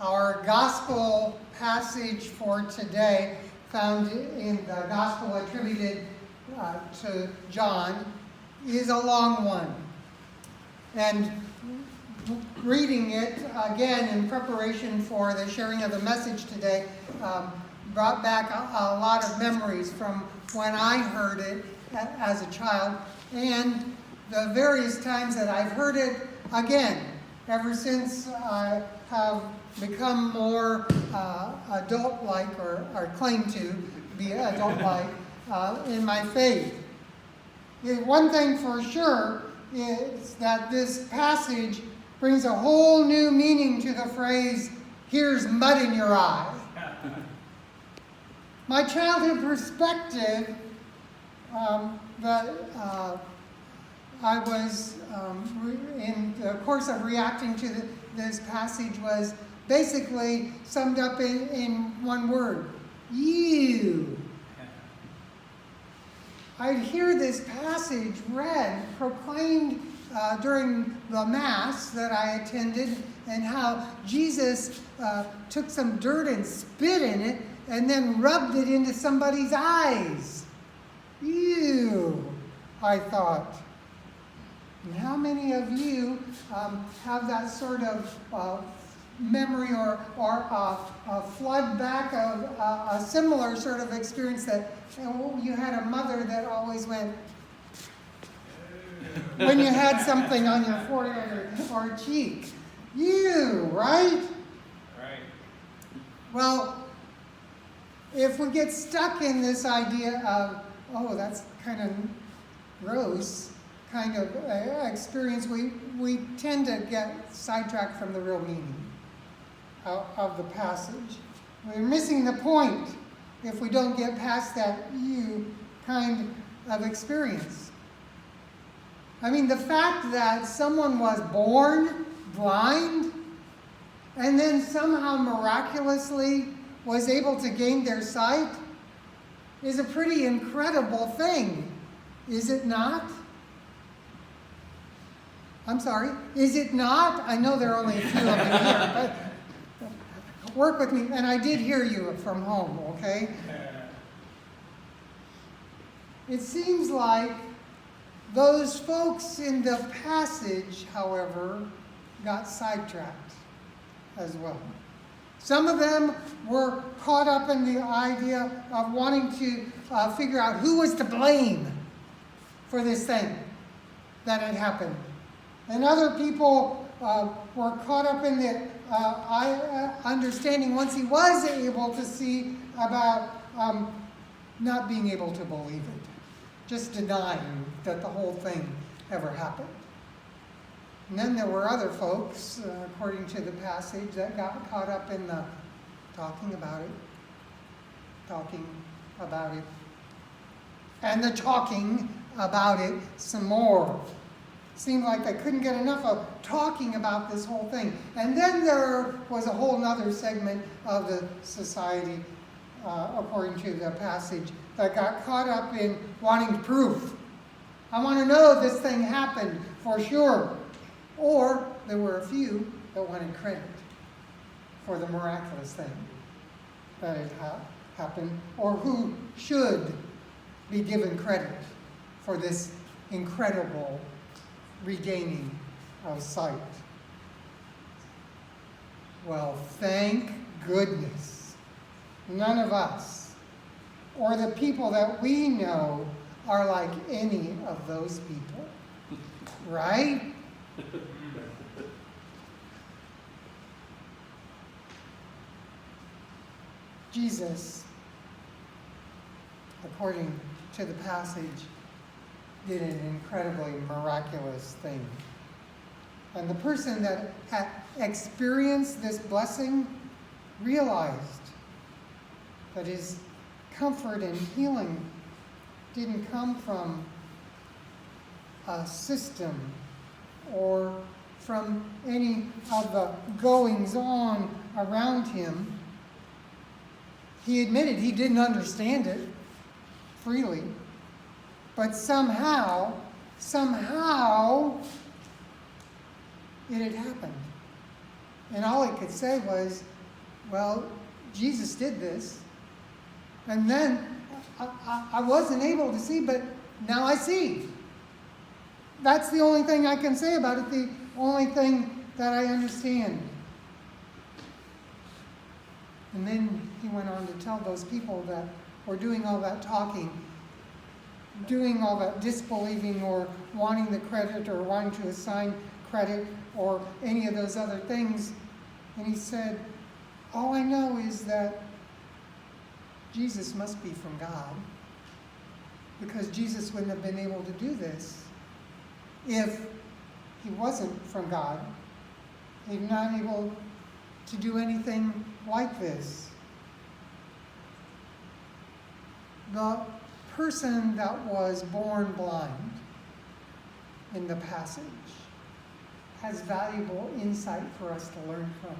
Our gospel passage for today, found in the gospel attributed to John, is a long one. And reading it again in preparation for the sharing of the message today brought back a lot of memories from when I heard it as a child and the various times that I've heard it again ever since I have become more adult-like or claim to be adult-like in my faith. One thing for sure is that this passage brings a whole new meaning to the phrase, "Here's mud in your eye." My childhood perspective that I was in the course of reacting to this passage was basically summed up in one word: you. I'd hear this passage read, proclaimed during the Mass that I attended, and how Jesus took some dirt and spit in it and then rubbed it into somebody's eyes. Ew, I thought. And how many of you have that sort of memory or a flood back of a similar sort of experience that you had a mother that always went when you had something on your forehead or cheek? You, right? Right. Well, if we get stuck in this idea of, oh, that's kind of gross kind of experience, we tend to get sidetracked from the real meaning of the passage. We're missing the point if we don't get past that you kind of experience. I mean, the fact that someone was born blind and then somehow miraculously was able to gain their sight is a pretty incredible thing, is it not? I'm sorry, is it not? I know there are only a few of you here, but work with me. And I did hear you from home, okay? It seems like those folks in the passage, however, got sidetracked as well. Some of them were caught up in the idea of wanting to figure out who was to blame for this thing that had happened. And other people were caught up in the understanding, once he was able to see, about not being able to believe it. Just denying that the whole thing ever happened. And then there were other folks, according to the passage, that got caught up in the talking about it, and the talking about it some more. Seemed like they couldn't get enough of talking about this whole thing. And then there was a whole other segment of the society, according to the passage, that got caught up in wanting proof. I want to know this thing happened for sure. Or there were a few that wanted credit for the miraculous thing that had happened, or who should be given credit for this incredible regaining of sight. Well, thank goodness, none of us, or the people that we know, are like any of those people. Right? Jesus, according to the passage, did an incredibly miraculous thing. And the person that had experienced this blessing realized that his comfort and healing didn't come from a system or from any of the goings on around him. He admitted he didn't understand it freely, but somehow it had happened. And all he could say was, well, Jesus did this. And then I wasn't able to see, but now I see. That's the only thing I can say about it, the only thing that I understand. And then he went on to tell those people that were doing all that talking, doing all that disbelieving or wanting the credit or wanting to assign credit or any of those other things. And he said, all I know is that Jesus must be from God, because Jesus wouldn't have been able to do this if he wasn't from God. He's not able to do anything like this. The person that was born blind in the passage has valuable insight for us to learn from,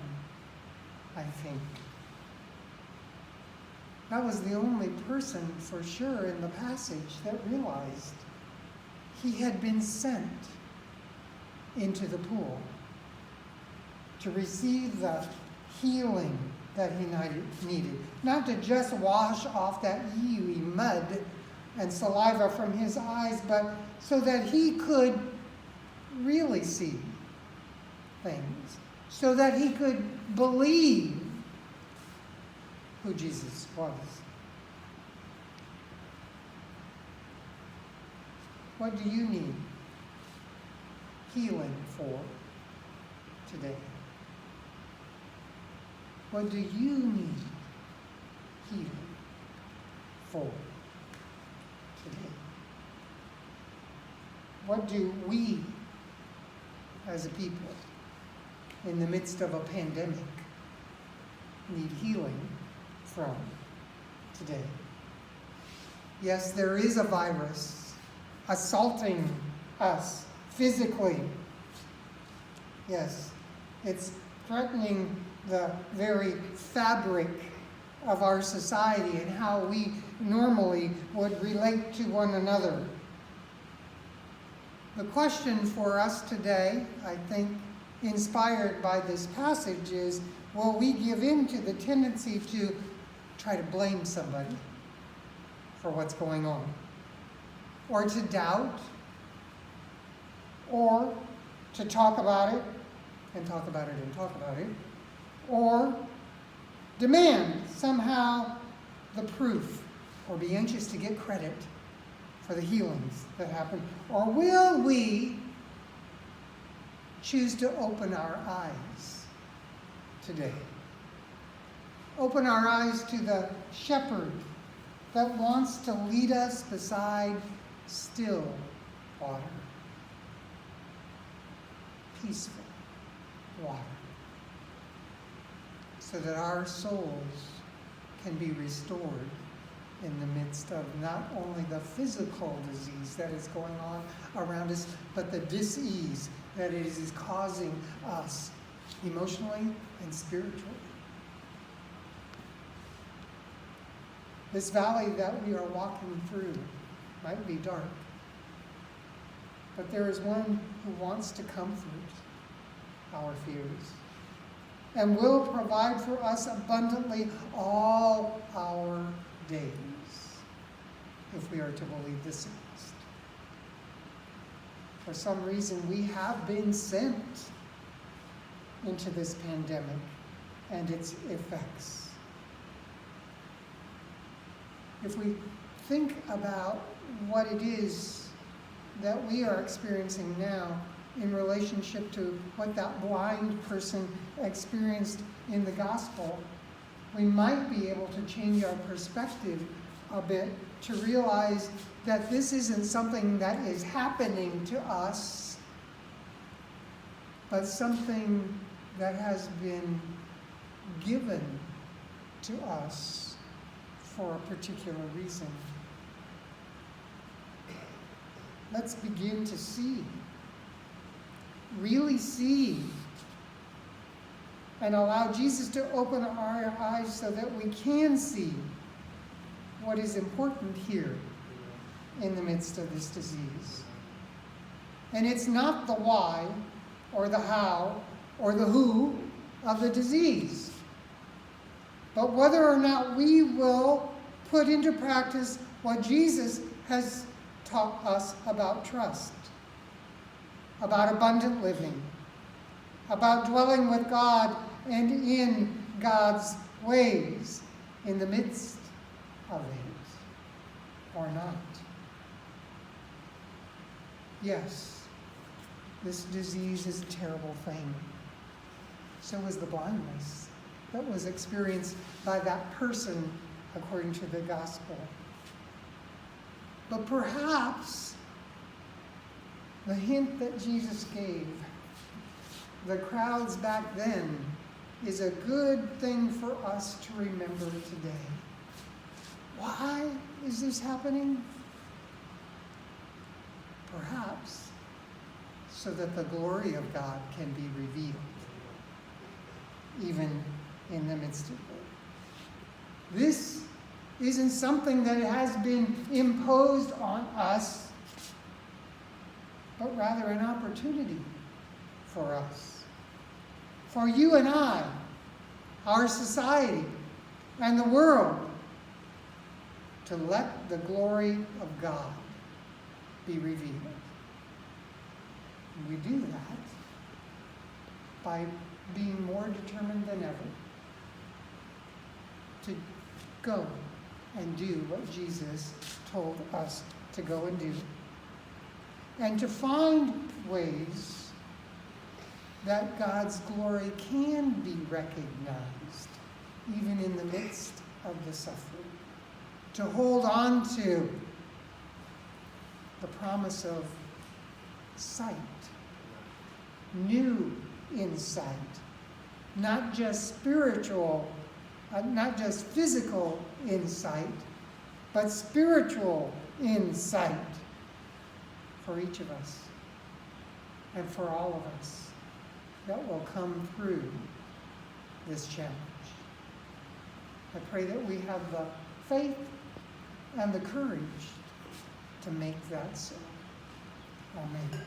I think. That was the only person for sure in the passage that realized he had been sent into the pool to receive the healing that he needed. Not to just wash off that ewy mud and saliva from his eyes, but so that he could really see things, so that he could believe who Jesus was. What do you need healing for today? What do you need healing for today? What do we as a people in the midst of a pandemic need healing from today? Yes, there is a virus assaulting us physically. Yes, it's threatening the very fabric of our society and how we normally would relate to one another. The question for us today, I think, inspired by this passage is, will we give in to the tendency to try to blame somebody for what's going on? Or to doubt? Or to talk about it and talk about it and talk about it? Or demand somehow the proof, or be anxious to get credit for the healings that happen? Or will we choose to open our eyes today? Open our eyes to the shepherd that wants to lead us beside still water, peaceful water, so that our souls can be restored in the midst of not only the physical disease that is going on around us, but the dis-ease that it is causing us emotionally and spiritually. This valley that we are walking through might be dark, but there is one who wants to comfort our fears and will provide for us abundantly all our days, if we are to believe the psalmist. For some reason, we have been sent into this pandemic and its effects. If we think about what it is that we are experiencing now in relationship to what that blind person experienced in the gospel, we might be able to change our perspective a bit to realize that this isn't something that is happening to us, but something that has been given to us for a particular reason. Let's begin to see, really see, and allow Jesus to open our eyes so that we can see what is important here in the midst of this disease. And it's not the why or the how or the who of the disease, but whether or not we will put into practice what Jesus has taught us about trust, about abundant living, about dwelling with God and in God's ways in the midst of it, or not. Yes, this disease is a terrible thing. So is the blindness that was experienced by that person according to the gospel. But perhaps the hint that Jesus gave the crowds back then is a good thing for us to remember today. Why is this happening? Perhaps so that the glory of God can be revealed, even in the midst of it. This isn't something that has been imposed on us, but rather an opportunity for us, for you and I, our society, and the world, to let the glory of God be revealed. And we do that by being more determined than ever to go and do what Jesus told us to go and do, and to find ways that God's glory can be recognized, even in the midst of the suffering. To hold on to the promise of sight, new insight, not just spiritual, not just physical insight, but spiritual insight for each of us and for all of us that will come through this challenge. I pray that we have the faith and the courage to make that so. Amen.